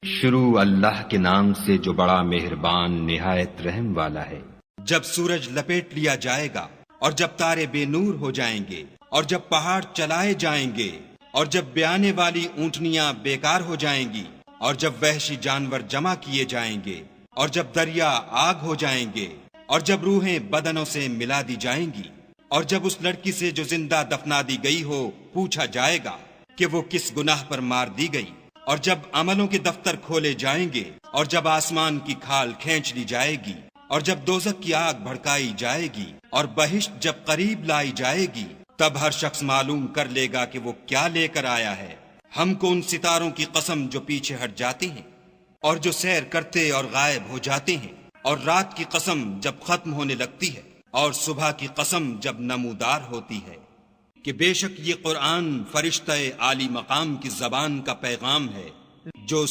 शुरू अल्लाह के नाम से जो बड़ा मेहरबान निहायत रहम वाला है। जब सूरज लपेट लिया जाएगा और जब तारे बेनूर हो जाएंगे और जब पहाड़ चलाए जाएंगे और जब ब्याने वाली ऊंटनियां बेकार हो जाएंगी और जब वहशी जानवर जमा किए जाएंगे और जब दरिया आग हो जाएंगे और जब रूहें बदनों से मिला दी जाएंगी और जब उस लड़की से जो जिंदा दफना दी गई हो पूछा जाएगा कि वो किस गुनाह पर मार दी गई और जब अमलों के दफ्तर खोले जाएंगे और जब आसमान की खाल खींच ली जाएगी और जब दोजख की आग भड़काई जाएगी और बहिश्त जब करीब लाई जाएगी, तब हर शख्स मालूम कर लेगा कि वो क्या लेकर आया है। हमको उन सितारों की कसम जो पीछे हट जाते हैं और जो सैर करते और गायब हो जाते हैं, और रात की कसम जब खत्म होने लगती है और सुबह की कसम जब नमूदार होती है कि बेशक ये कुरान फरिश्ते आली मकाम की जबान का पैगाम है जो